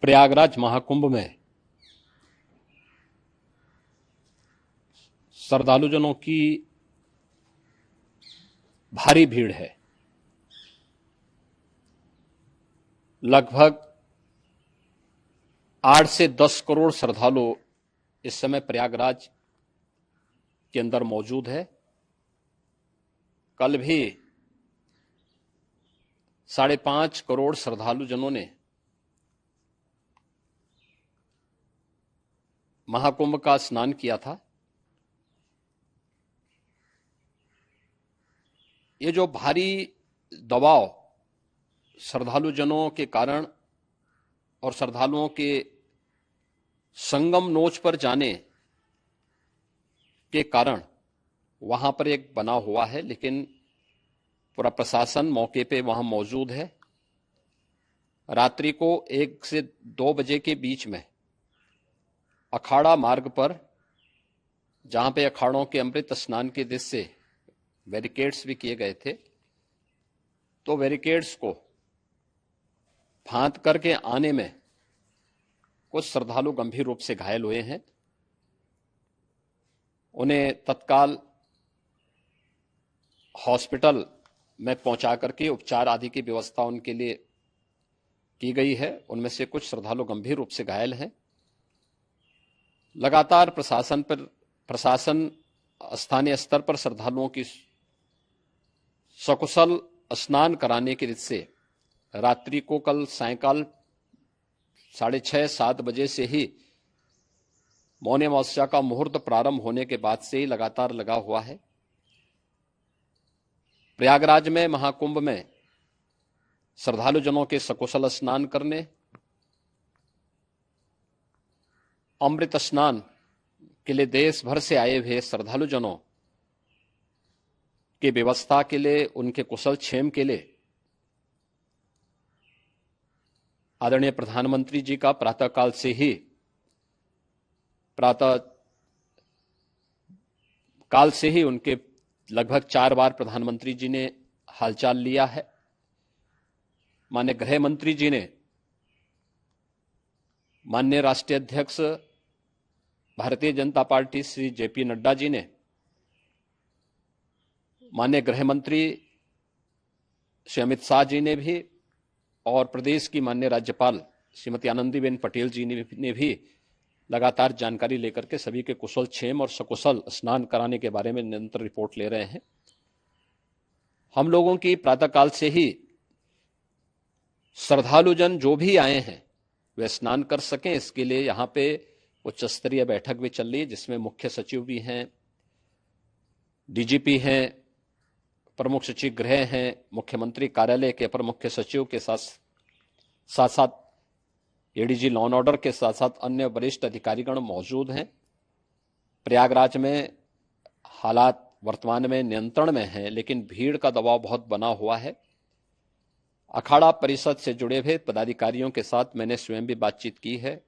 प्रयागराज महाकुंभ में श्रद्धालुजनों की भारी भीड़ है। लगभग 8 से 10 करोड़ श्रद्धालु इस समय प्रयागराज के अंदर मौजूद है। कल भी 5.5 करोड़ श्रद्धालुजनों ने महाकुंभ का स्नान किया था। ये जो भारी दबाव श्रद्धालुजनों के कारण और श्रद्धालुओं के संगम नोच पर जाने के कारण वहां पर एक बना हुआ है, लेकिन पूरा प्रशासन मौके पे वहां मौजूद है। रात्रि को 1 से 2 बजे के बीच में अखाड़ा मार्ग पर, जहां पे अखाड़ों के अमृत स्नान के दृश्य से बैरिकेड्स भी किए गए थे, तो बैरिकेड्स को फांद करके आने में कुछ श्रद्धालु गंभीर रूप से घायल हुए हैं। उन्हें तत्काल हॉस्पिटल में पहुंचा करके उपचार आदि की व्यवस्था उनके लिए की गई है। उनमें से कुछ श्रद्धालु गंभीर रूप से घायल हैं। लगातार प्रशासन स्थानीय स्तर पर श्रद्धालुओं की सकुशल स्नान कराने के दृष्टि से रात्रि को कल सायंकाल 6:30-7 बजे से ही मौनी अमावस्या का मुहूर्त प्रारंभ होने के बाद से ही लगातार लगा हुआ है। प्रयागराज में महाकुंभ में श्रद्धालुजनों के सकुशल स्नान करने, अमृत स्नान के लिए देश भर से आए हुए श्रद्धालुजनों की व्यवस्था के लिए, उनके कुशल क्षेम के लिए आदरणीय प्रधानमंत्री जी का प्रातःकाल से ही उनके लगभग 4 बार प्रधानमंत्री जी ने हालचाल लिया है। माननीय गृह मंत्री जी ने, माननीय राष्ट्रीय अध्यक्ष भारतीय जनता पार्टी श्री जेपी नड्डा जी ने, माननीय गृह मंत्री श्री अमित शाह जी ने भी, और प्रदेश की माननीय राज्यपाल श्रीमती आनंदीबेन पटेल जी ने भी लगातार जानकारी लेकर के सभी के कुशल क्षेम और सकुशल स्नान कराने के बारे में निरंतर रिपोर्ट ले रहे हैं। हम लोगों की प्रातःकाल से ही श्रद्धालुजन जो भी आए हैं वे स्नान कर सकें, इसके लिए यहां पे उच्च स्तरीय बैठक भी चल रही है, जिसमें मुख्य सचिव भी हैं, डीजीपी हैं, प्रमुख सचिव गृह हैं, मुख्यमंत्री कार्यालय के अपर मुख्य सचिव के साथ साथ एडीजी लॉ एंड ऑर्डर के साथ साथ अन्य वरिष्ठ अधिकारीगण मौजूद हैं। प्रयागराज में हालात वर्तमान में नियंत्रण में हैं, लेकिन भीड़ का दबाव बहुत बना हुआ है। अखाड़ा परिषद से जुड़े हुए पदाधिकारियों के साथ मैंने स्वयं भी बातचीत की है।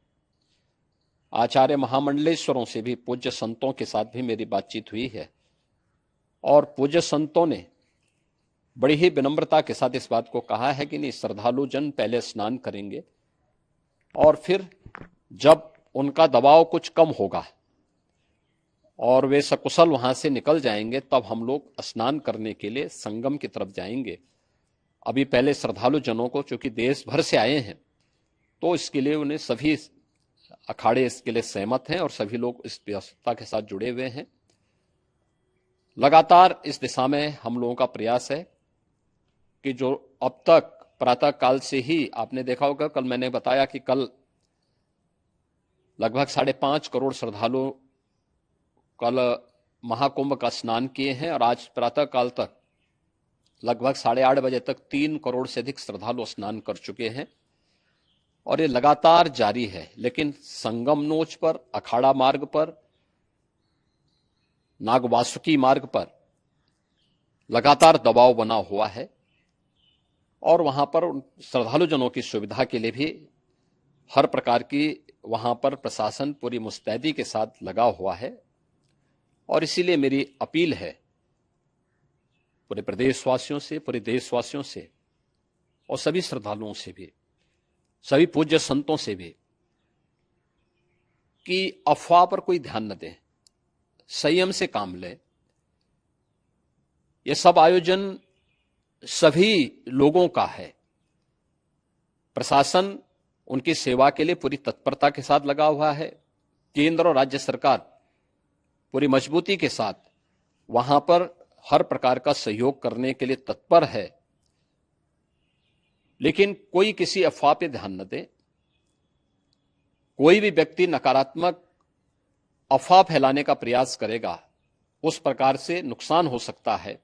आचार्य महामंडलेश्वरों से भी, पूज्य संतों के साथ भी मेरी बातचीत हुई है, और पूज्य संतों ने बड़ी ही विनम्रता के साथ इस बात को कहा है कि नहीं, श्रद्धालु जन पहले स्नान करेंगे और फिर जब उनका दबाव कुछ कम होगा और वे सकुशल वहां से निकल जाएंगे, तब हम लोग स्नान करने के लिए संगम की तरफ जाएंगे। अभी पहले श्रद्धालु जनों को, चूंकि देश भर से आए हैं, तो इसके लिए उन्हें सभी अखाड़े इसके लिए सहमत हैं और सभी लोग इस व्यवस्था के साथ जुड़े हुए हैं। लगातार इस दिशा में हम लोगों का प्रयास है कि जो अब तक प्रातःकाल से ही आपने देखा होगा, कल मैंने बताया कि कल लगभग 5.5 करोड़ श्रद्धालु कल महाकुंभ का स्नान किए हैं, और आज प्रातःकाल तक लगभग 8:30 बजे तक 3 करोड़ से अधिक श्रद्धालु स्नान कर चुके हैं, और ये लगातार जारी है। लेकिन संगम नोच पर, अखाड़ा मार्ग पर, नागवासुकी मार्ग पर लगातार दबाव बना हुआ है, और वहां पर श्रद्धालुजनों की सुविधा के लिए भी हर प्रकार की वहां पर प्रशासन पूरी मुस्तैदी के साथ लगा हुआ है। और इसीलिए मेरी अपील है पूरे प्रदेशवासियों से, पूरे देशवासियों से और सभी श्रद्धालुओं से भी सभी पूज्य संतों से भी कि अफवाह पर कोई ध्यान न दें, संयम से काम लें। यह सब आयोजन सभी लोगों का है। प्रशासन उनकी सेवा के लिए पूरी तत्परता के साथ लगा हुआ है। केंद्र और राज्य सरकार पूरी मजबूती के साथ वहां पर हर प्रकार का सहयोग करने के लिए तत्पर है। लेकिन कोई किसी अफवाह पे ध्यान न दे। कोई भी व्यक्ति नकारात्मक अफवाह फैलाने का प्रयास करेगा, उस प्रकार से नुकसान हो सकता है।